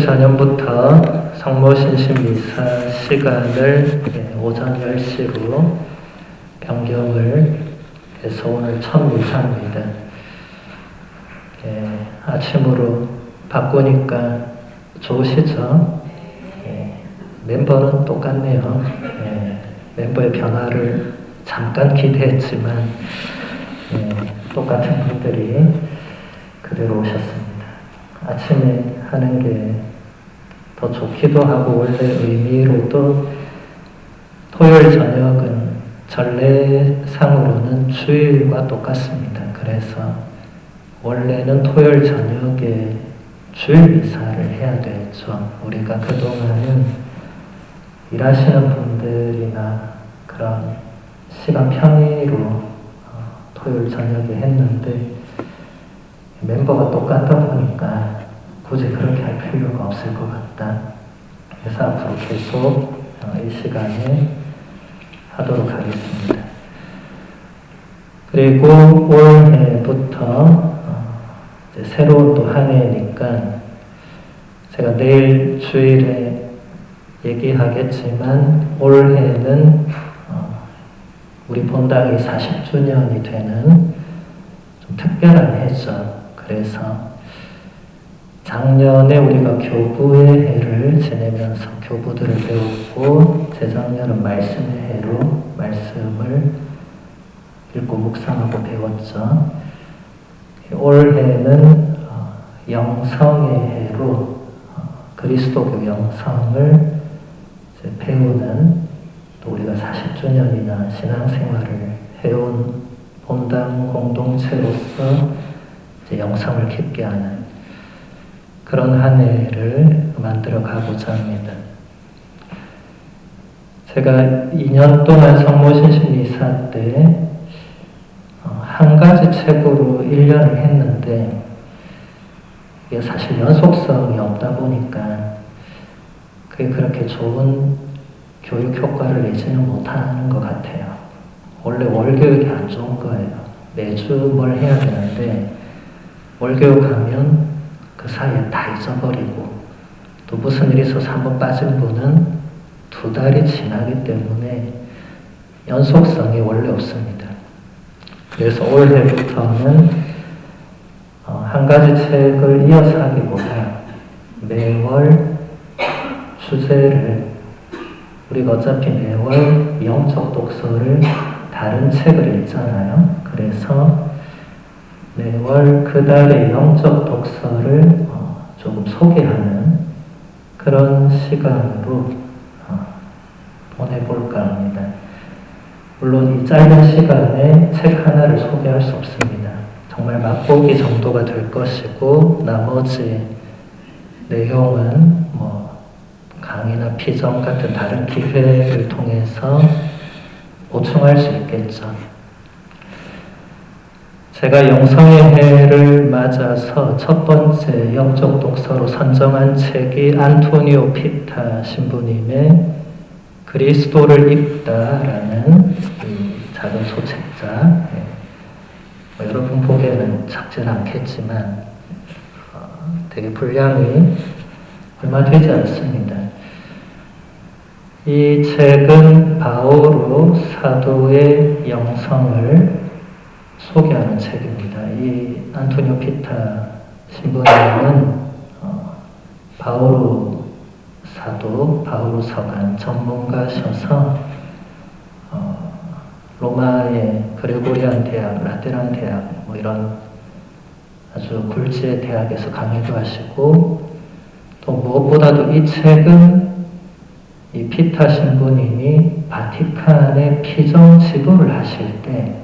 전년부터 성모신심미사 시간을 오전 10시로 변경을 해서 오늘 첫 미사입니다. 아침으로 바꾸니까 좋으시죠? 멤버는 똑같네요. 멤버의 변화를 잠깐 기대했지만 똑같은 분들이 그대로 오셨습니다. 아침에 하는 게 더 좋기도 하고 원래 의미로도 토요일 저녁은 전례상으로는 주일과 똑같습니다. 그래서 원래는 토요일 저녁에 주일 미사를 해야 되죠. 우리가 그동안은 일하시는 분들이나 그런 시간 평일로 토요일 저녁에 했는데 멤버가 똑같다 보니까 굳이 그렇게 할 필요가 없을 것 같다. 그래서 앞으로 계속 이 시간에 하도록 하겠습니다. 그리고 올해부터 이제 새로운 또 한 해니까 제가 내일 주일에 얘기하겠지만 올해는 우리 본당이 40주년이 되는 좀 특별한 해죠. 그래서 작년에 우리가 교부의 해를 지내면서 교부들을 배웠고 재작년은 말씀의 해로 말씀을 읽고 묵상하고 배웠죠. 올해는 영성의 해로 그리스도교 영성을 배우는 또 우리가 40주년이나 신앙생활을 해온 본당 공동체로서 이제 영성을 깊게 하는 그런 한 해를 만들어 가고자 합니다. 제가 2년 동안 성모신심미사 때 한 가지 책으로 1년을 했는데 이게 사실 연속성이 없다 보니까 그게 그렇게 좋은 교육 효과를 내지는 못하는 것 같아요. 원래 월교육이 안 좋은 거예요. 매주 뭘 해야 되는데 월교육 하면 그 사이에 다 잊어버리고 또 무슨 일이 있어서 한번 빠진 분은 2달이 지나기 때문에 연속성이 원래 없습니다. 그래서 올해부터는 한 가지 책을 이어서 하기보다 매월 주제를 우리가 어차피 매월 영적 독서를 다른 책을 읽잖아요. 그래서 매월 그 달의 영적 독서를 조금 소개하는 그런 시간으로 보내볼까 합니다. 물론 이 짧은 시간에 책 하나를 소개할 수 없습니다. 정말 맛보기 정도가 될 것이고 나머지 내용은 강의나 피정 같은 다른 기회를 통해서 보충할 수 있겠죠. 제가 영성의 해를 맞아서 첫 번째 영적 독서로 선정한 책이 안토니오 피타 신부님의 그리스도를 읽다라는 작은 소책자. 여러분 보기에는 작지는 않겠지만 되게 분량이 얼마 되지 않습니다. 이 책은 바오로 사도의 영성을 소개하는 책입니다. 이 안토니오 피타 신부님은 바오로 사도, 바오로 서간 전문가셔서 로마의 그레고리안 대학, 라테란 대학 이런 아주 굴지의 대학에서 강의도 하시고 또 무엇보다도 이 책은 이 피타 신부님이 바티칸의 피정 지도를 하실 때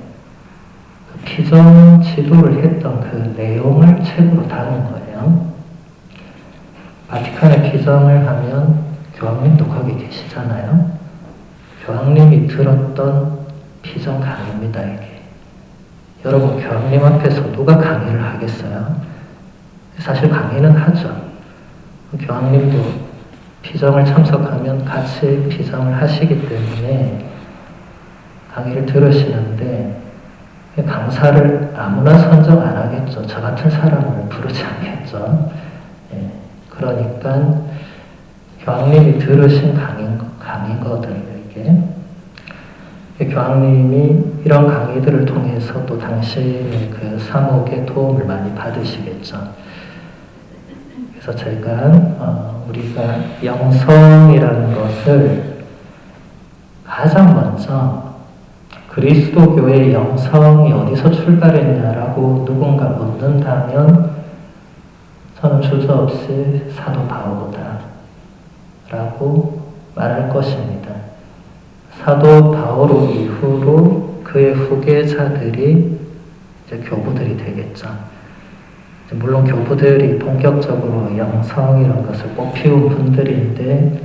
그 피정 지도를 했던 그 내용을 책으로 다룬 거예요. 바티칸의 피정을 하면 교황님도 거기 계시잖아요. 교황님이 들었던 피정 강의입니다, 이게. 여러분, 교황님 앞에서 누가 강의를 하겠어요? 사실 강의는 하죠. 교황님도 피정을 참석하면 같이 피정을 하시기 때문에 강의를 들으시는데 강사를 아무나 선정 안 하겠죠. 저 같은 사람을 부르지 않겠죠. 그러니까 교황님이 들으신 강의거든요, 이게. 교황님이 이런 강의들을 통해서 또 당신의 그 사목에 도움을 많이 받으시겠죠. 그래서 제가 우리가 영성이라는 것을 가장 먼저 그리스도교의 영성이 어디서 출발했냐라고 누군가 묻는다면 저는 주저없이 사도 바오로다 라고 말할 것입니다. 사도 바오로 이후로 그의 후계자들이 이제 교부들이 되겠죠. 물론 교부들이 본격적으로 영성 이런 것을 꽃피운 분들인데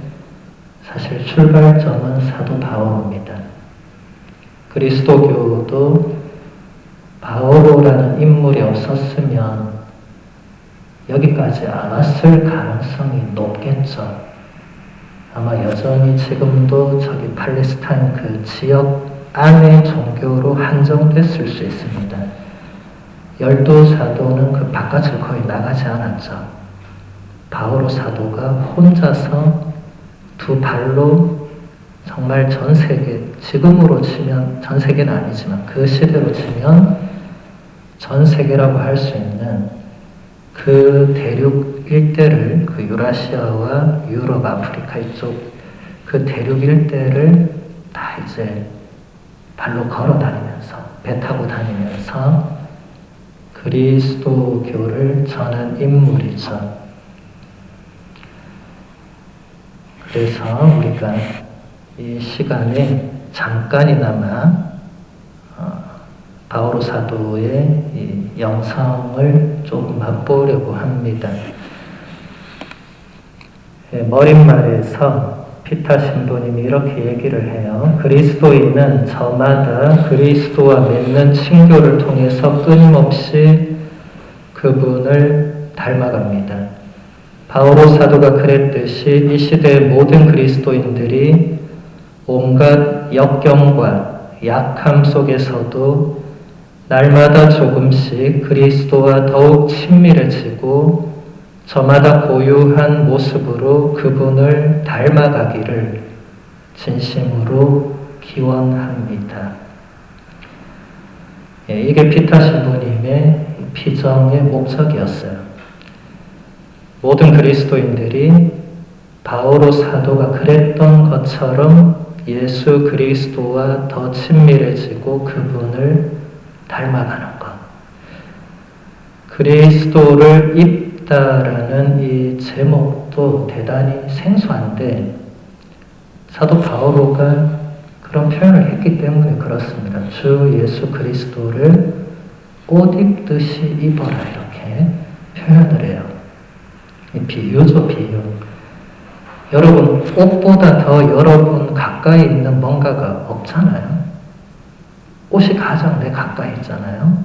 사실 출발점은 사도 바오로입니다. 그리스도교도 바오로라는 인물이 없었으면 여기까지 안 왔을 가능성이 높겠죠. 아마 여전히 지금도 저기 팔레스타인 그 지역 안의 종교로 한정됐을 수 있습니다. 12사도는 그 바깥을 거의 나가지 않았죠. 바오로 사도가 혼자서 두 발로 정말 전 세계, 지금으로 치면 전 세계는 아니지만 그 시대로 치면 전 세계라고 할 수 있는 그 대륙 일대를, 그 유라시아와 유럽, 아프리카 이쪽 그 대륙 일대를 다 이제 발로 걸어 다니면서, 배 타고 다니면서 그리스도교를 전한 인물이죠. 그래서 우리가 이 시간에 잠깐이나마 바오로 사도의 이 영성을 조금 맛보려고 합니다. 머릿말에서 피타 신부님이 이렇게 얘기를 해요. 그리스도인은 저마다 그리스도와 맺는 친교를 통해서 끊임없이 그분을 닮아갑니다. 바오로 사도가 그랬듯이 이 시대의 모든 그리스도인들이 온갖 역경과 약함 속에서도 날마다 조금씩 그리스도와 더욱 친밀해지고 저마다 고유한 모습으로 그분을 닮아가기를 진심으로 기원합니다. 이게 피타 신부님의 피정의 목적이었어요. 모든 그리스도인들이 바오로 사도가 그랬던 것처럼 예수 그리스도와 더 친밀해지고 그분을 닮아가는 것. 그리스도를 입다라는 이 제목도 대단히 생소한데 사도 바오로가 그런 표현을 했기 때문에 그렇습니다. 주 예수 그리스도를 옷 입듯이 입어라 이렇게 표현을 해요. 이 비유죠, 비유. 여러분, 옷보다 더 여러분 가까이 있는 뭔가가 없잖아요. 옷이 가장 내 가까이 있잖아요.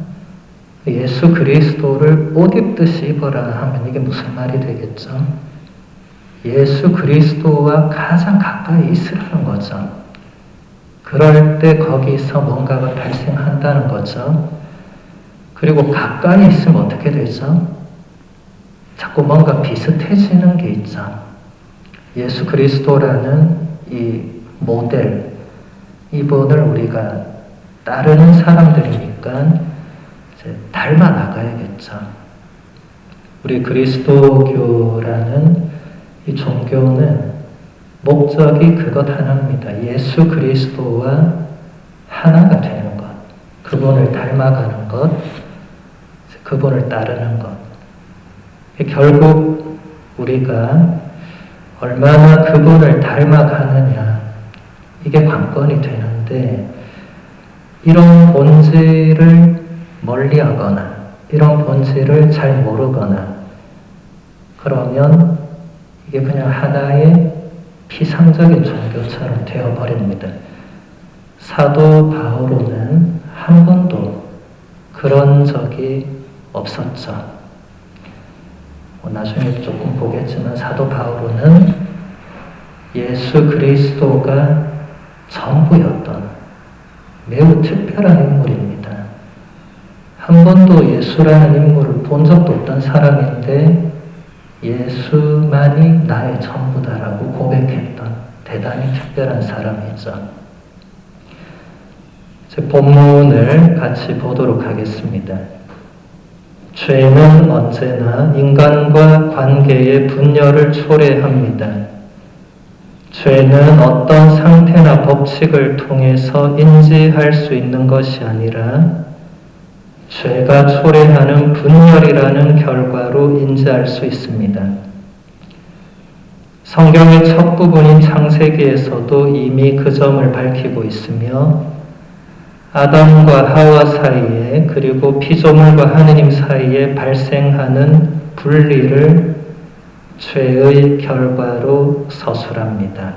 예수 그리스도를 옷 입듯이 입어라 하면 이게 무슨 말이 되겠죠? 예수 그리스도와 가장 가까이 있으라는 거죠. 그럴 때 거기서 뭔가가 발생한다는 거죠. 그리고 가까이 있으면 어떻게 되죠? 자꾸 뭔가 비슷해지는 게 있죠. 예수 그리스도라는 이 모델, 이분을 우리가 따르는 사람들이니까 이제 닮아 나가야겠죠. 우리 그리스도교라는 이 종교는 목적이 그것 하나입니다. 예수 그리스도와 하나가 되는 것, 그분을 닮아가는 것, 그분을 따르는 것. 결국 우리가 얼마나 그분을 닮아가느냐, 이게 관건이 되는데, 이런 본질을 멀리하거나 이런 본질을 잘 모르거나 그러면 이게 그냥 하나의 피상적인 종교처럼 되어버립니다. 사도 바오로는 한 번도 그런 적이 없었죠. 나중에 조금 보겠지만 사도 바오로는 예수 그리스도가 전부였던 매우 특별한 인물입니다. 한 번도 예수라는 인물을 본 적도 없던 사람인데 예수만이 나의 전부다라고 고백했던 대단히 특별한 사람이죠. 이제 본문을 같이 보도록 하겠습니다. 죄는 언제나 인간과 관계의 분열을 초래합니다. 죄는 어떤 상태나 법칙을 통해서 인지할 수 있는 것이 아니라 죄가 초래하는 분열이라는 결과로 인지할 수 있습니다. 성경의 첫 부분인 창세기에서도 이미 그 점을 밝히고 있으며 아담과 하와 사이에 그리고 피조물과 하느님 사이에 발생하는 분리를 죄의 결과로 서술합니다.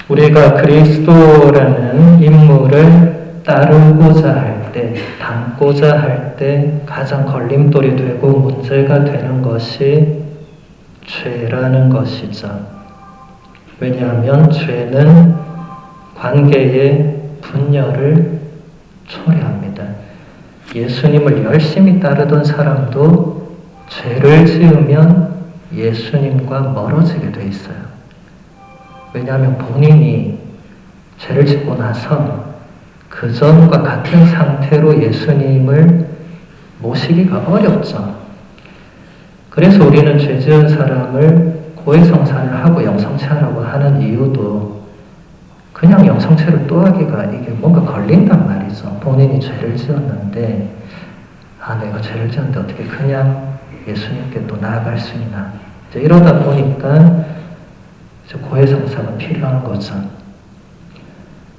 우리가 그리스도라는 인물을 따르고자 할 때, 닮고자 할 때 가장 걸림돌이 되고 문제가 되는 것이 죄라는 것이죠. 왜냐하면 죄는 관계의 분열을 초래합니다. 예수님을 열심히 따르던 사람도 죄를 지으면 예수님과 멀어지게 돼 있어요. 왜냐하면 본인이 죄를 짓고 나서 그 전과 같은 상태로 예수님을 모시기가 어렵죠. 그래서 우리는 죄 지은 사람을 고해성사를 하고 영성체하라고 하는 이유도 그냥 영성체를 또 하기가 이게 뭔가 걸린단 말이죠. 본인이 죄를 지었는데 내가 죄를 지었는데 어떻게 그냥 예수님께 또 나아갈 수 있나. 이제 이러다 보니까 이제 고해성사가 필요한 거죠.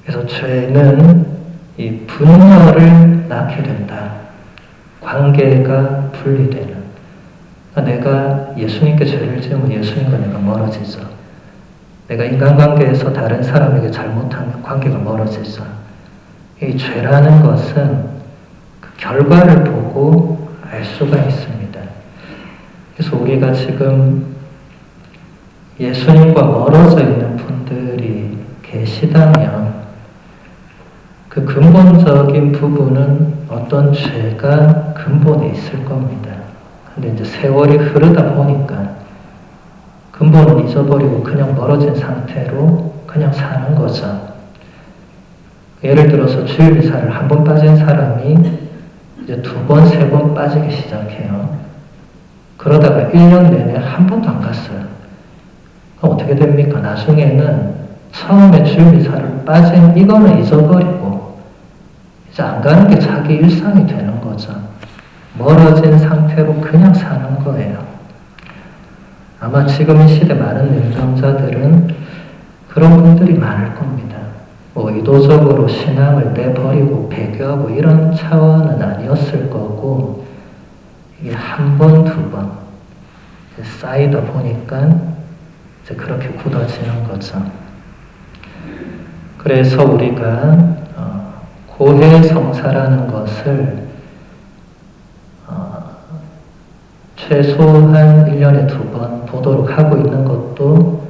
그래서 죄는 이 분열을 낳게 된다. 관계가 분리되는. 내가 예수님께 죄를 지으면 예수님과 내가 멀어지죠. 내가 인간관계에서 다른 사람에게 잘못하면 관계가 멀어지죠. 이 죄라는 것은 그 결과를 보고 알 수가 있습니다. 그래서 우리가 지금 예수님과 멀어져 있는 분들이 계시다면 그 근본적인 부분은 어떤 죄가 근본에 있을 겁니다. 근데 이제 세월이 흐르다 보니까 근본을 잊어버리고 그냥 멀어진 상태로 그냥 사는 거죠. 예를 들어서 주일미사를 한 번 빠진 사람이 이제 두 번, 세 번 빠지기 시작해요. 그러다가 1년 내내 한 번도 안 갔어요. 그럼 어떻게 됩니까? 나중에는 처음에 주일미사를 빠진 이거는 잊어버리고 이제 안 가는 게 자기 일상이 되는 거죠. 멀어진 상태로 그냥 사는 거예요. 아마 지금 이 시대 많은 내정자들은 그런 분들이 많을 겁니다. 의도적으로 신앙을 내버리고 배교하고 이런 차원은 아니었을 거고 이게 한 번, 두 번 쌓이다 보니까 이제 그렇게 굳어지는 거죠. 그래서 우리가 고해성사라는 것을 최소한 1년에 2번 보도록 하고 있는 것도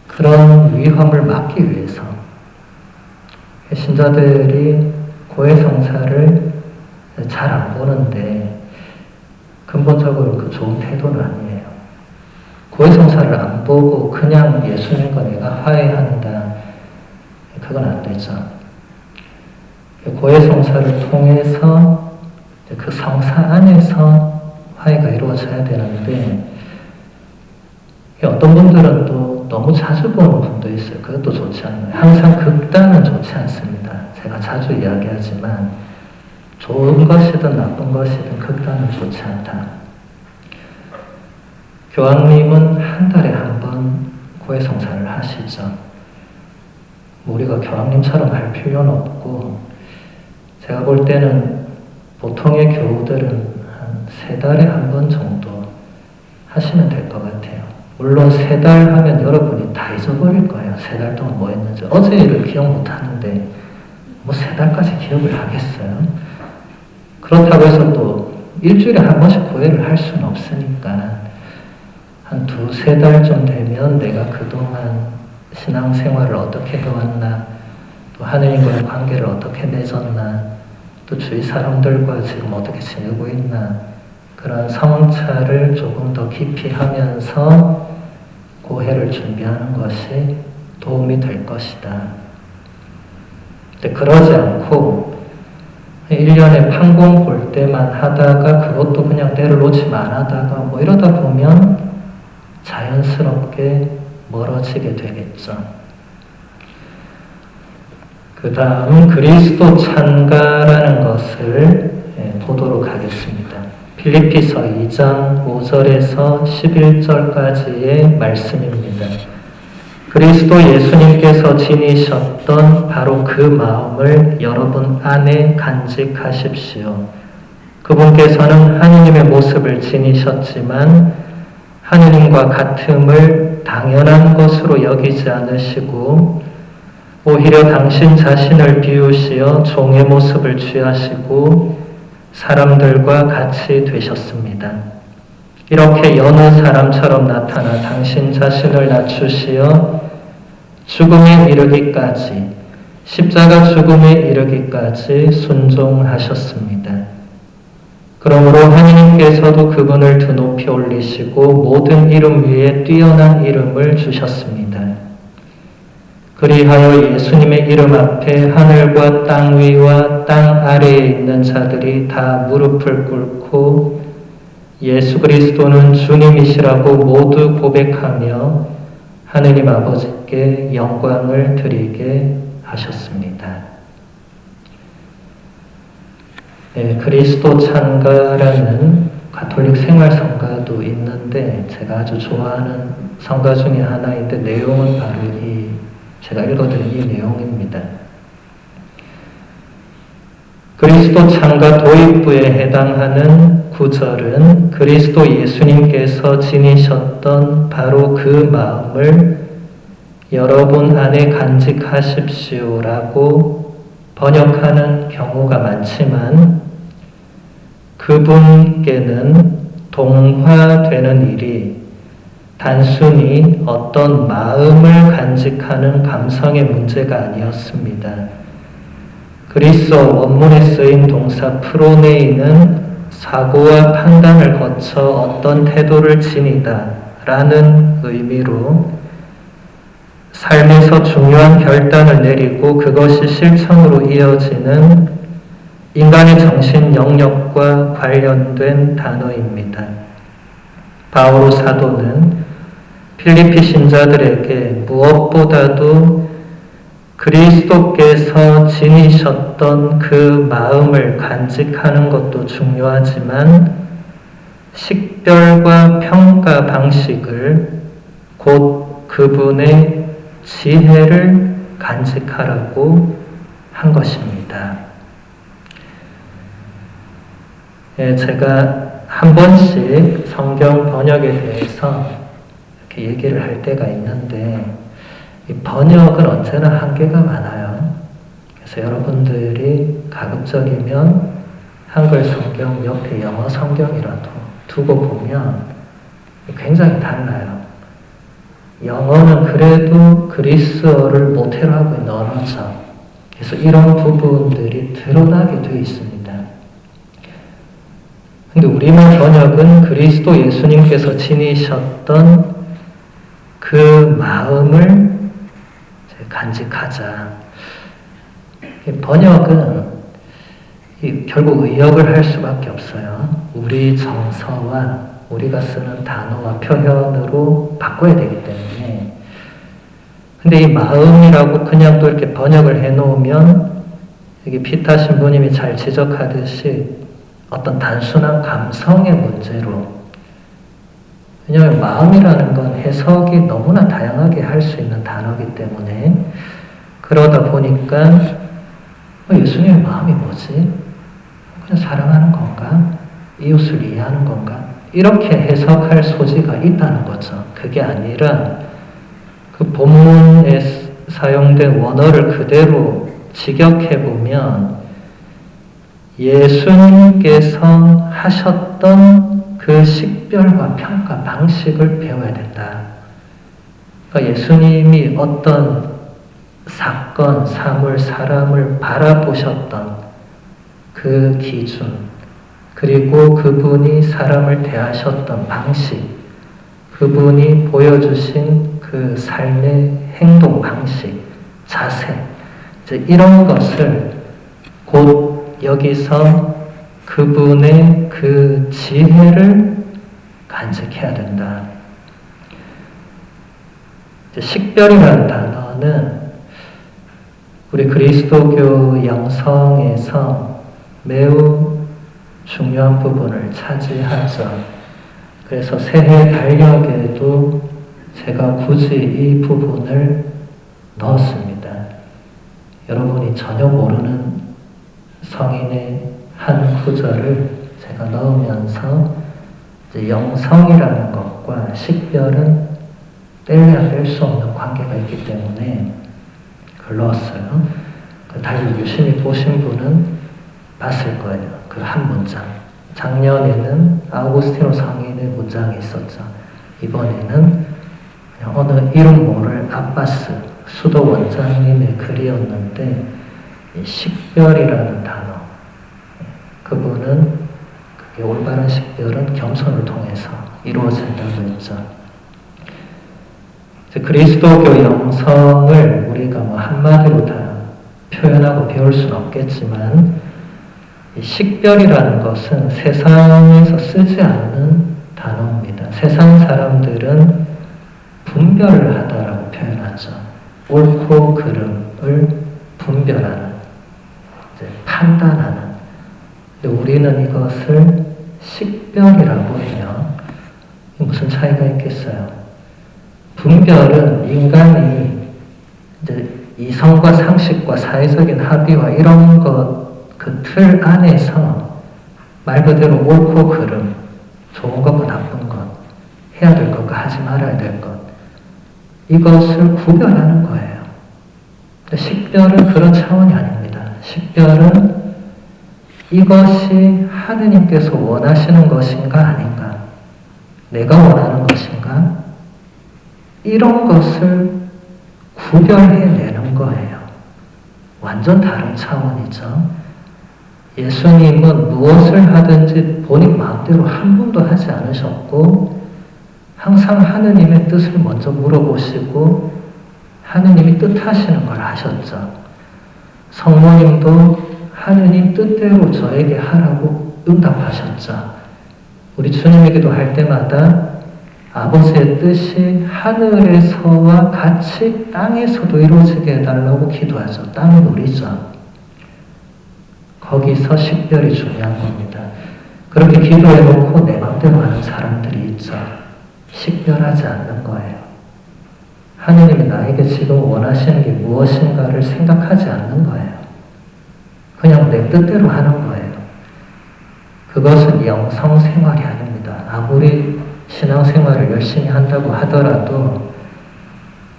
그런 위험을 막기 위해서 신자들이 고해성사를 잘 안 보는데 근본적으로 그 좋은 태도는 아니에요. 고해성사를 안 보고 그냥 예수님과 내가 화해한다. 그건 안 되죠. 고해성사를 통해서 그 성사 안에서 화해가 이루어져야 되는데 어떤 분들은 또 너무 자주 보는 분도 있어요. 그것도 좋지 않아요. 항상 극단은 좋지 않습니다. 제가 자주 이야기하지만 좋은 것이든 나쁜 것이든 극단은 좋지 않다. 교황님은 한 달에 한 번 고해성사를 하시죠. 우리가 교황님처럼 할 필요는 없고 제가 볼 때는 보통의 교우들은 한 3달에 한 번 정도 하시면 될 것 같아요. 물론 3달 하면 여러분이 다 잊어버릴 거예요. 3달 동안 뭐 했는지. 어제 일을 기억 못 하는데 뭐 3달까지 기억을 하겠어요? 그렇다고 해서 또 일주일에 한 번씩 고해를 할 수는 없으니까 한 2-3달쯤 되면 내가 그동안 신앙생활을 어떻게 해왔나, 또 하느님과의 관계를 어떻게 맺었나, 또 주위 사람들과 지금 어떻게 지내고 있나, 그런 성찰을 조금 더 깊이 하면서 고해를 준비하는 것이 도움이 될 것이다. 근데 그러지 않고 1년에 판공 볼 때만 하다가 그것도 그냥 때를 놓치만 하다가 뭐 이러다 보면 자연스럽게 멀어지게 되겠죠. 그 다음 그리스도 찬가라는 것을 보도록 하겠습니다. 필리피서 2장 5절에서 11절까지의 말씀입니다. 그리스도 예수님께서 지니셨던 바로 그 마음을 여러분 안에 간직하십시오. 그분께서는 하느님의 모습을 지니셨지만 하느님과 같음을 당연한 것으로 여기지 않으시고 오히려 당신 자신을 비우시어 종의 모습을 취하시고 사람들과 같이 되셨습니다. 이렇게 여느 사람처럼 나타나 당신 자신을 낮추시어 죽음에 이르기까지, 십자가 죽음에 이르기까지 순종하셨습니다. 그러므로 하느님께서도 그분을 드높이 올리시고 모든 이름 위에 뛰어난 이름을 주셨습니다. 그리하여 예수님의 이름 앞에 하늘과 땅 위와 땅 아래에 있는 자들이 다 무릎을 꿇고 예수 그리스도는 주님이시라고 모두 고백하며 하느님 아버지께 영광을 드리게 하셨습니다. 네, 그리스도 찬가라는 가톨릭 생활 성가도 있는데 제가 아주 좋아하는 성가 중에 하나인데 내용은 바로 제가 읽어드린 이 내용입니다. 그리스도 찬가 도입부에 해당하는 구절은 그리스도 예수님께서 지니셨던 바로 그 마음을 여러분 안에 간직하십시오라고 번역하는 경우가 많지만 그분께는 동화되는 일이 단순히 어떤 마음을 간직하는 감성의 문제가 아니었습니다. 그리스어 원문에 쓰인 동사 프로네이는 사고와 판단을 거쳐 어떤 태도를 지니다 라는 의미로 삶에서 중요한 결단을 내리고 그것이 실천으로 이어지는 인간의 정신 영역과 관련된 단어입니다. 바오로 사도는 필리피 신자들에게 무엇보다도 그리스도께서 지니셨던 그 마음을 간직하는 것도 중요하지만 식별과 평가 방식을 곧 그분의 지혜를 간직하라고 한 것입니다. 제가 한 번씩 성경 번역에 대해서 이렇게 얘기를 할 때가 있는데 이 번역은 언제나 한계가 많아요. 그래서 여러분들이 가급적이면 한글 성경 옆에 영어 성경이라도 두고 보면 굉장히 달라요. 영어는 그래도 그리스어를 모태로 하고 있는 언어죠. 그래서 이런 부분들이 드러나게 되어 있습니다. 근데 우리말 번역은 그리스도 예수님께서 지니셨던 그 마음을 간직하자. 번역은 결국 의역을 할 수밖에 없어요. 우리 정서와 우리가 쓰는 단어와 표현으로 바꿔야 되기 때문에. 근데 이 마음이라고 그냥 또 이렇게 번역을 해놓으면 여기 피타 신부님이 잘 지적하듯이 어떤 단순한 감성의 문제로, 왜냐하면 마음이라는 건 해석이 너무나 다양하게 할 수 있는 단어이기 때문에 그러다 보니까 예수님의 마음이 뭐지? 그냥 사랑하는 건가? 이웃을 이해하는 건가? 이렇게 해석할 소지가 있다는 거죠. 그게 아니라 그 본문에 사용된 원어를 그대로 직역해보면 예수님께서 하셨던 그 식별과 평가 방식을 배워야 된다. 그러니까 예수님이 어떤 사건, 사물, 사람을 바라보셨던 그 기준, 그리고 그분이 사람을 대하셨던 방식, 그분이 보여주신 그 삶의 행동 방식, 자세, 이제 이런 것을 곧 여기서 그분의 그 지혜를 간직해야 된다. 식별이라는 단어는 우리 그리스도교 영성에서 매우 중요한 부분을 차지하죠. 그래서 새해 달력에도 제가 굳이 이 부분을 넣었습니다. 여러분이 전혀 모르는 성인의 한 구절을 제가 넣으면서 이제 영성이라는 것과 식별은 뗄래야 뗄 수 없는 관계가 있기 때문에 그걸 넣었어요. 그 달력 유심히 보신 분은 봤을 거예요. 그 한 문장. 작년에는 아우구스티노 성인의 문장이 있었죠. 이번에는 그냥 어느 이름 모를 아빠스 수도 원장님의 글이었는데 이 식별이라는 단어, 그분은 그게 올바른 식별은 겸손을 통해서 이루어진다고 했죠. 그리스도교 영성을 우리가 뭐 한마디로 다 표현하고 배울 수는 없겠지만 이 식별이라는 것은 세상에서 쓰지 않는 단어입니다. 세상 사람들은 분별을 하다라고 표현하죠. 옳고 그름을 분별하는, 이제 판단하는. 근데 우리는 이것을 식별이라고 해요. 무슨 차이가 있겠어요? 분별은 인간이 이제 이성과 상식과 사회적인 합의와 이런 것, 그 틀 안에서 말 그대로 옳고 그름, 좋은 것과 나쁜 것, 해야 될 것과 하지 말아야 될 것, 이것을 구별하는 거예요. 식별은 그런 차원이 아닙니다. 식별은 이것이 하느님께서 원하시는 것인가 아닌가, 내가 원하는 것인가, 이런 것을 구별해내는 거예요. 완전 다른 차원이죠. 예수님은 무엇을 하든지 본인 마음대로 한 번도 하지 않으셨고 항상 하느님의 뜻을 먼저 물어보시고 하느님이 뜻하시는 걸 하셨죠. 성모님도 하느님 뜻대로 저에게 하라고 응답하셨죠. 우리 주님의 기도할 때마다 아버지의 뜻이 하늘에서와 같이 땅에서도 이루어지게 해달라고 기도하죠. 땅을 노리죠. 거기서 식별이 중요한 겁니다. 그렇게 기도해놓고 내 맘대로 하는 사람들이 있죠. 식별하지 않는 거예요. 하느님이 나에게 지금 원하시는 게 무엇인가를 생각하지 않는 거예요. 그냥 내 뜻대로 하는 거예요. 그것은 영성생활이 아닙니다. 아무리 신앙생활을 열심히 한다고 하더라도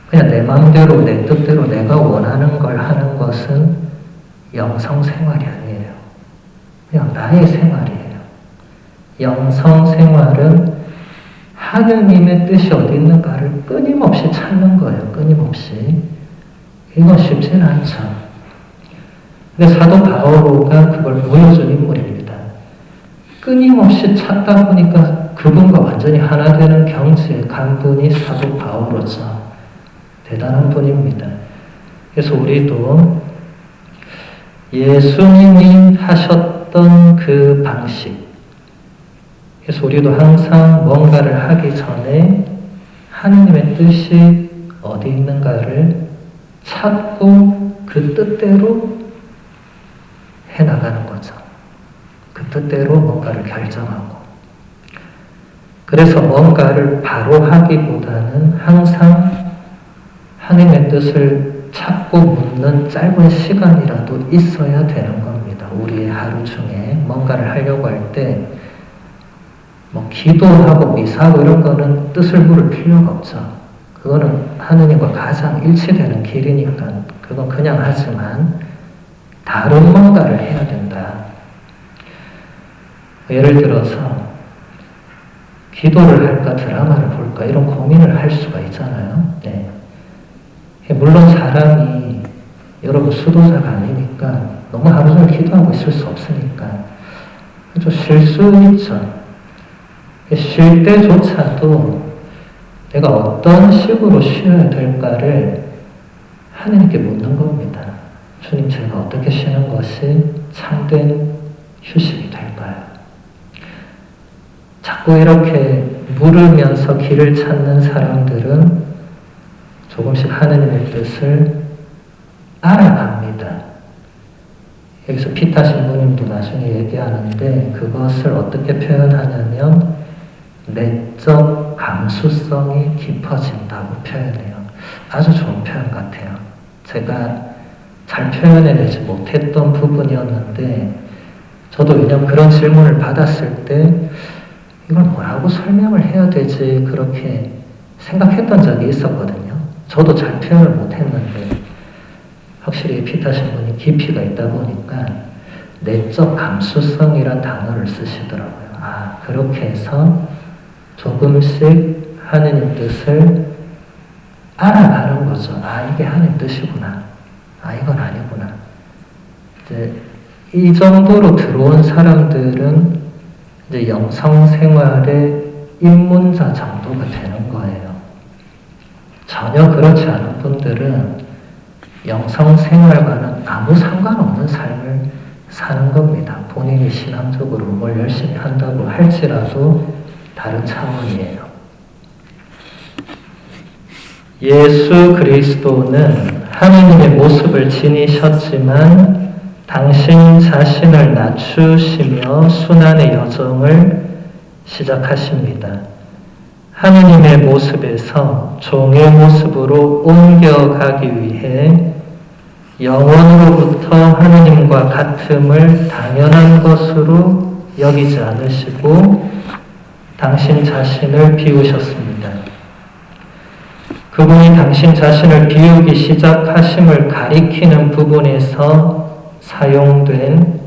그냥 내 마음대로 내 뜻대로 내가 원하는 걸 하는 것은 영성생활이 아니에요. 그냥 나의 생활이에요. 영성생활은 하느님의 뜻이 어디 있는가를 끊임없이 찾는 거예요. 끊임없이. 이건 쉽지는 않죠. 근데 사도 바오로가 그걸 보여준 인물입니다. 끊임없이 찾다 보니까 그분과 완전히 하나 되는 경지에 간 분이 사도 바오로죠. 대단한 분입니다. 그래서 우리도 예수님이 하셨던 그 방식, 그래서 우리도 항상 뭔가를 하기 전에 하느님의 뜻이 어디 있는가를 찾고 그 뜻대로 해나가는 거죠. 그 뜻대로 뭔가를 결정하고. 그래서 뭔가를 바로 하기보다는 항상 하느님의 뜻을 찾고 묻는 짧은 시간이라도 있어야 되는 겁니다. 우리의 하루 중에 뭔가를 하려고 할 때 뭐 기도하고 미사하고 이런 거는 뜻을 물을 필요가 없죠. 그거는 하느님과 가장 일치되는 길이니까 그건 그냥 하지만 다른 뭔가를 해야 된다. 예를 들어서 기도를 할까 드라마를 볼까 이런 고민을 할 수가 있잖아요. 네. 물론 사람이 여러분 수도자가 아니니까 너무 하루 종일 기도하고 있을 수 없으니까 좀 쉴 수 있죠. 쉴 때조차도 내가 어떤 식으로 쉬어야 될까를 하나님께 묻는 겁니다. 주님, 제가 어떻게 쉬는 것이 참된 휴식이 될까요? 자꾸 이렇게 물으면서 길을 찾는 사람들은 조금씩 하느님의 뜻을 알아갑니다. 여기서 피타 신부님도 나중에 얘기하는데 그것을 어떻게 표현하냐면 내적 감수성이 깊어진다고 표현해요. 아주 좋은 표현 같아요. 제가 잘 표현해내지 못했던 부분이었는데 저도 왜냐면 그런 질문을 받았을 때 이걸 뭐라고 설명을 해야 되지 그렇게 생각했던 적이 있었거든요. 저도 잘 표현을 못했는데 확실히 피타 신부님 깊이가 있다 보니까 내적 감수성이란 단어를 쓰시더라고요. 아, 그렇게 해서 조금씩 하느님 뜻을 알아가는 거죠. 아, 이게 하느님 뜻이구나. 아, 이건 아니구나. 이제 이 정도로 들어온 사람들은 이제 영성 생활의 입문자 정도가 되는 거예요. 전혀 그렇지 않은 분들은 영성 생활과는 아무 상관없는 삶을 사는 겁니다. 본인이 신앙적으로 뭘 열심히 한다고 할지라도 다른 차원이에요. 예수 그리스도는 하느님의 모습을 지니셨지만 당신 자신을 낮추시며 순환의 여정을 시작하십니다. 하느님의 모습에서 종의 모습으로 옮겨가기 위해 영원으로부터 하느님과 같음을 당연한 것으로 여기지 않으시고 당신 자신을 비우셨습니다. 그분이 당신 자신을 비우기 시작하심을 가리키는 부분에서 사용된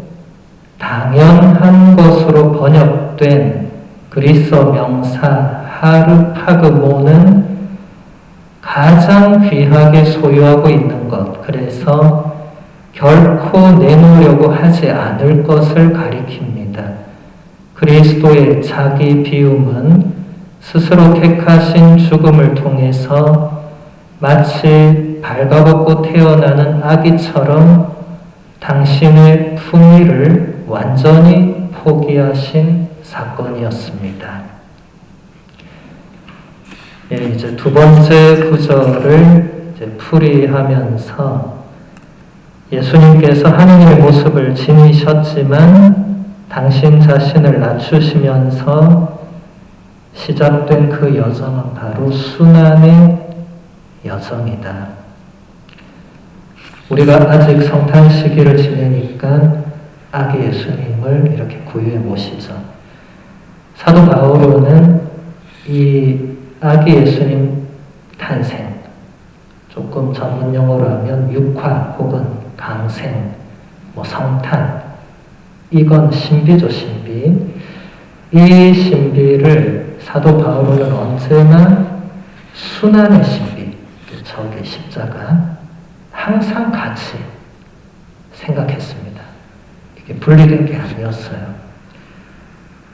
당연한 것으로 번역된 그리스어 명사 하르파그모는 가장 귀하게 소유하고 있는 것, 그래서 결코 내놓으려고 하지 않을 것을 가리킵니다. 그리스도의 자기 비움은 스스로 택하신 죽음을 통해서 마치 발가벗고 태어나는 아기처럼 당신의 품위를 완전히 포기하신 사건이었습니다. 예, 이제 두 번째 구절을 이제 풀이하면서 예수님께서 하느님의 모습을 지니셨지만 당신 자신을 낮추시면서 시작된 그 여정은 바로 순환의 여정이다. 우리가 아직 성탄 시기를 지내니까 아기 예수님을 이렇게 구유에 모시죠. 사도 바오로는 이 아기 예수님 탄생, 조금 전문 용어로 하면 육화 혹은 강생, 성탄, 이건 신비죠, 신비. 이 신비를 사도 바오로는 언제나 순환의 신비, 저기 십자가, 항상 같이 생각했습니다. 이게 분리된 게 아니었어요.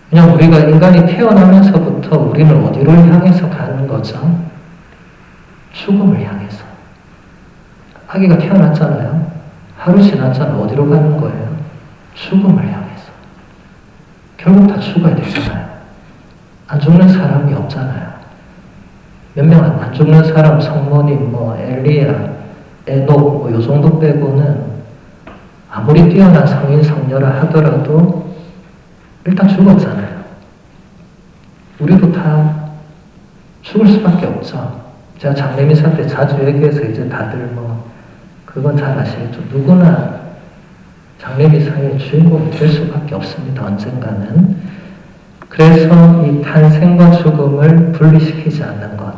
그냥 우리가 인간이 태어나면서부터 우리는 어디로 향해서 가는 거죠? 죽음을 향해서. 아기가 태어났잖아요. 하루 지났잖아요. 어디로 가는 거예요? 죽음을 향해서. 결국 다 죽어야 되잖아요. 안 죽는 사람이 없잖아요. 몇 명 안 죽는 사람, 성모님, 엘리야, 에녹, 요 정도 빼고는 아무리 뛰어난 성인, 성녀라 하더라도 일단 죽었잖아요. 우리도 다 죽을 수밖에 없죠. 제가 장례미사 때 자주 얘기해서 이제 다들 그건 잘 아시겠죠. 누구나 장례미사의 주인공이 될 수밖에 없습니다. 언젠가는. 그래서 이 탄생과 죽음을 분리시키지 않는 것.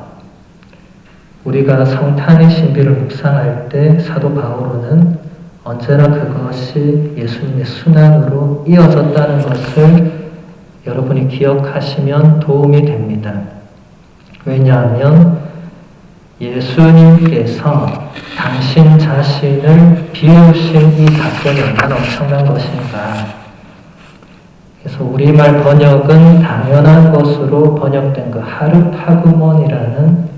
우리가 성탄의 신비를 묵상할 때 사도 바오로는 언제나 그것이 예수님의 순환으로 이어졌다는 것을 여러분이 기억하시면 도움이 됩니다. 왜냐하면 예수님께서 당신 자신을 비우신 이 사건이 얼마나 엄청난 것인가. 그래서 우리말 번역은 당연한 것으로 번역된 그 하르파그몬이라는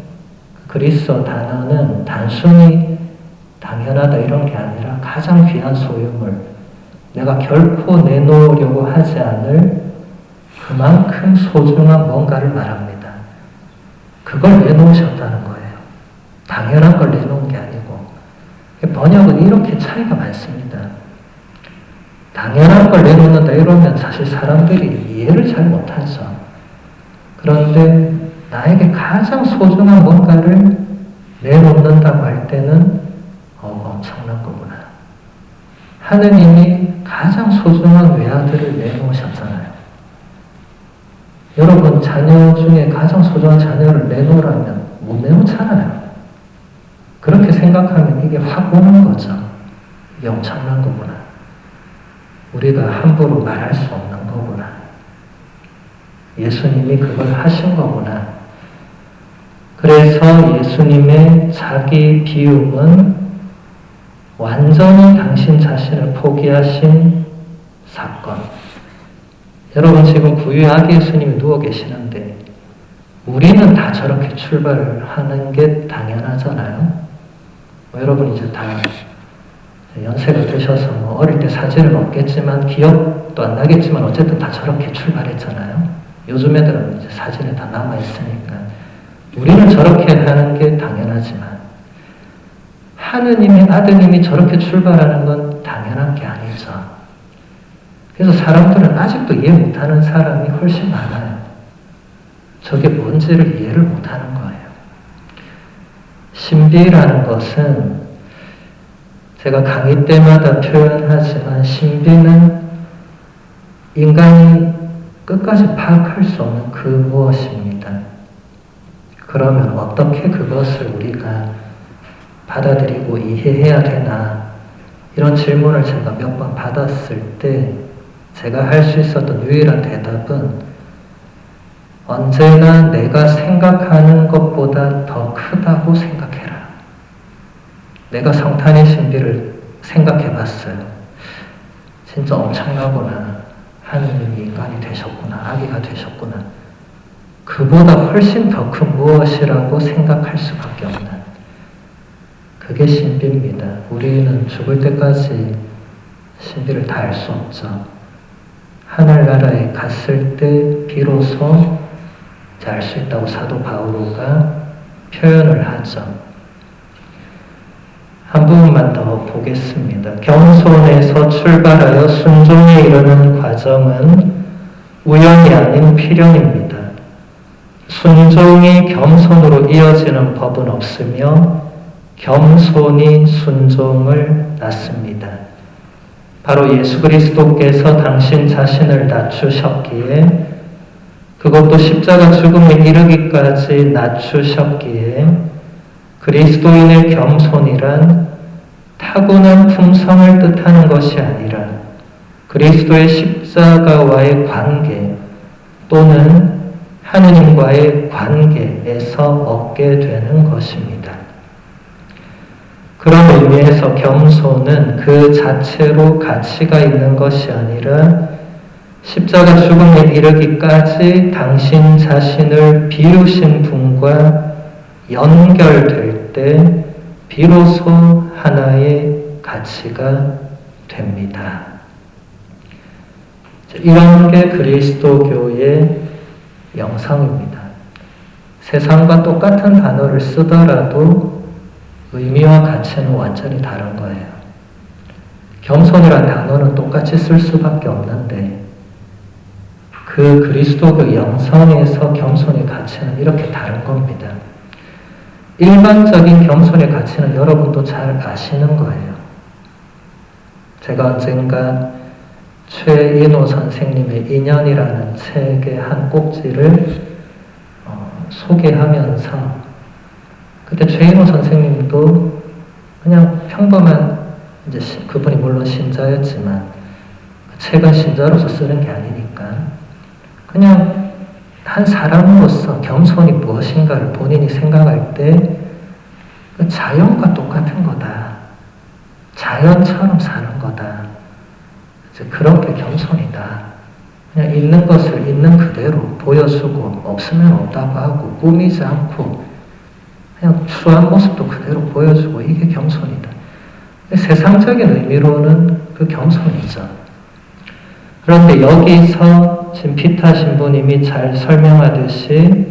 그리스어 단어는 단순히 당연하다 이런 게 아니라 가장 귀한 소유물, 내가 결코 내놓으려고 하지 않을 그만큼 소중한 뭔가를 말합니다. 그걸 내놓으셨다는 거예요. 당연한 걸 내놓은 게 아니고. 번역은 이렇게 차이가 많습니다. 당연한 걸 내놓는다 이러면 사실 사람들이 이해를 잘 못하죠. 그런데 나에게 가장 소중한 뭔가를 내놓는다고 할 때는 엄청난 거구나. 하느님이 가장 소중한 외아들을 내놓으셨잖아요. 여러분 자녀 중에 가장 소중한 자녀를 내놓으라면 못 내놓잖아요. 그렇게 생각하면 이게 확 오는 거죠. 이게 엄청난 거구나. 우리가 함부로 말할 수 없는 거구나. 예수님이 그걸 하신 거구나. 그래서 예수님의 자기 비움은 완전히 당신 자신을 포기하신 사건. 여러분 지금 구유의 아기 예수님이 누워 계시는데 우리는 다 저렇게 출발하는 게 당연하잖아요. 여러분 이제 다 연세가 드셔서 어릴 때 사진은 없겠지만 기억도 안 나겠지만 어쨌든 다 저렇게 출발했잖아요. 요즘 애들은 이제 사진에 다 남아있으니까 우리는 저렇게 하는 게 당연하지만 하느님의 아드님이 저렇게 출발하는 건 당연한 게 아니죠. 그래서 사람들은 아직도 이해 못하는 사람이 훨씬 많아요. 저게 뭔지를 이해를 못하는 거예요. 신비라는 것은 제가 강의 때마다 표현하지만 신비는 인간이 끝까지 파악할 수 없는 그 무엇입니다. 그러면 어떻게 그것을 우리가 받아들이고 이해해야 되나 이런 질문을 제가 몇 번 받았을 때 제가 할 수 있었던 유일한 대답은 언제나 내가 생각하는 것보다 더 크다고 생각해라. 내가 성탄의 신비를 생각해 봤어요. 진짜 엄청나구나. 하느님이 인간이 되셨구나. 아기가 되셨구나. 그보다 훨씬 더 큰 무엇이라고 생각할 수밖에 없는 그게 신비입니다. 우리는 죽을 때까지 신비를 다 알 수 없죠. 하늘나라에 갔을 때 비로소 알 수 있다고 사도 바오로가 표현을 하죠. 한 부분만 더 보겠습니다. 겸손에서 출발하여 순종에 이르는 과정은 우연이 아닌 필연입니다. 순종이 겸손으로 이어지는 법은 없으며 겸손이 순종을 낳습니다. 바로 예수 그리스도께서 당신 자신을 낮추셨기에 그것도 십자가 죽음에 이르기까지 낮추셨기에 그리스도인의 겸손이란 타고난 품성을 뜻하는 것이 아니라 그리스도의 십자가와의 관계 또는 하느님과의 관계에서 얻게 되는 것입니다. 그런 의미에서 겸손은 그 자체로 가치가 있는 것이 아니라 십자가 죽음에 이르기까지 당신 자신을 비우신 분과 연결될 때 비로소 하나의 가치가 됩니다. 이런 게 그리스도교의 영성입니다. 세상과 똑같은 단어를 쓰더라도 의미와 가치는 완전히 다른 거예요. 겸손이라는 단어는 똑같이 쓸 수밖에 없는데 그 그리스도교 영성에서 겸손의 가치는 이렇게 다른 겁니다. 일반적인 겸손의 가치는 여러분도 잘 아시는 거예요. 제가 언젠가 최인호 선생님의 인연이라는 책의 한 꼭지를 소개하면서 그때 최인호 선생님도 그냥 평범한 이제 그분이 물론 신자였지만 그 책은 신자로서 쓰는 게 아니니까 그냥 한 사람으로서 겸손이 무엇인가를 본인이 생각할 때 그 자연과 똑같은 거다. 자연처럼 사는 거다. 그런 게 겸손이다. 그냥 있는 것을 있는 그대로 보여주고 없으면 없다고 하고 꾸미지 않고 그냥 추한 모습도 그대로 보여주고 이게 겸손이다. 세상적인 의미로는 그 겸손이죠. 그런데 여기서 지금 피타 신부님이 잘 설명하듯이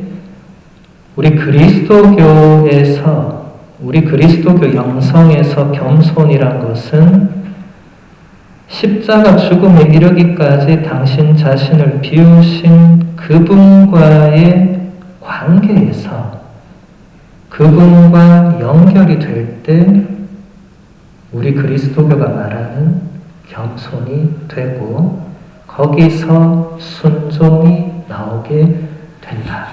우리 그리스도교에서 우리 그리스도교 영성에서 겸손이란 것은 십자가 죽음에 이르기까지 당신 자신을 비우신 그분과의 관계에서 그분과 연결이 될 때 우리 그리스도교가 말하는 겸손이 되고 거기서 순종이 나오게 된다.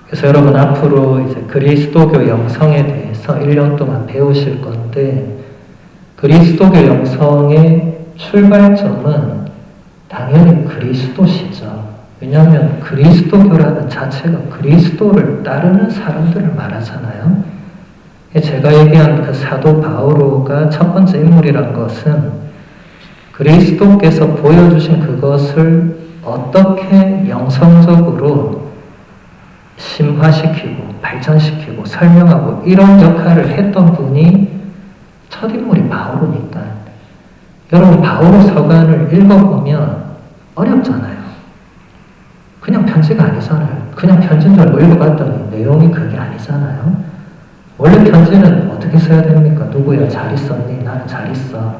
그래서 여러분 앞으로 이제 그리스도교 영성에 대해서 1년 동안 배우실 건데 그리스도교 영성의 출발점은 당연히 그리스도시죠. 왜냐하면 그리스도교라는 자체가 그리스도를 따르는 사람들을 말하잖아요. 제가 얘기한 그 사도 바오로가 첫 번째 인물이란 것은 그리스도께서 보여주신 그것을 어떻게 영성적으로 심화시키고 발전시키고 설명하고 이런 역할을 했던 분이 첫 인물이 바오로니까 여러분 바오로 서간을 읽어보면 어렵잖아요. 그냥 편지가 아니잖아요. 그냥 편지인 줄 알고 읽어봤더니 내용이 그게 아니잖아요. 원래 편지는 어떻게 써야 됩니까? 누구야 잘 있었니? 나는 잘 있어.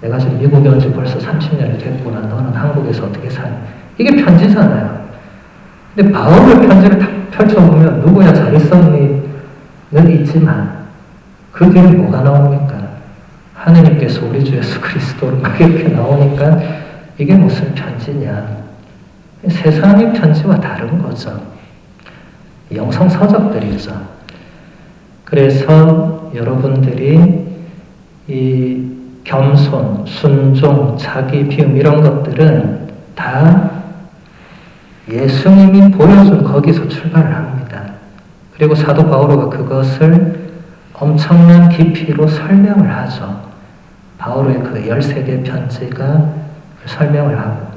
내가 지금 미국에 온 지 벌써 30년이 됐구나. 너는 한국에서 어떻게 사니? 이게 편지잖아요. 근데 바울의 편지를 딱 펼쳐보면 누구야 잘 있었니? 는 있지만 그 뒤에 뭐가 나옵니까? 하느님께서 우리 주 예수 그리스도로 막 이렇게 나오니까 이게 무슨 편지냐? 세상의 편지와 다른 거죠. 영성 서적들이죠. 그래서 여러분들이 이 겸손, 순종, 자기 비움 이런 것들은 다 예수님이 보여준 거기서 출발을 합니다. 그리고 사도 바오로가 그것을 엄청난 깊이로 설명을 하죠. 바오로의 그 13개 편지가 설명을 하고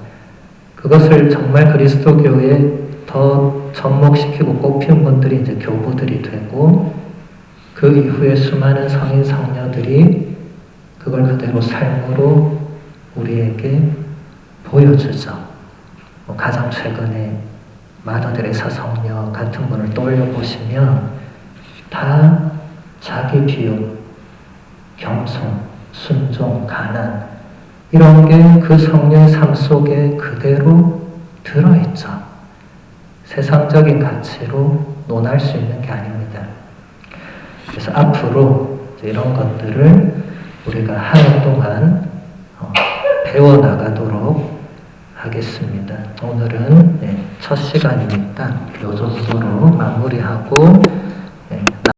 그것을 정말 그리스도교에 더 접목시키고 꼽힌 분들이 이제 교부들이 되고 그 이후에 수많은 성인 성녀들이 그걸 그대로 삶으로 우리에게 보여주죠. 가장 최근에 마더 데레사 성녀 같은 분을 떠올려 보시면 다 자기 비움, 겸손, 순종, 가난 이런 게 그 성녀의 삶 속에 그대로 들어있죠. 세상적인 가치로 논할 수 있는 게 아닙니다. 그래서 앞으로 이런 것들을 우리가 한 해 동안 배워나가도록 하겠습니다. 오늘은 첫 시간이니까 이 정도로 마무리하고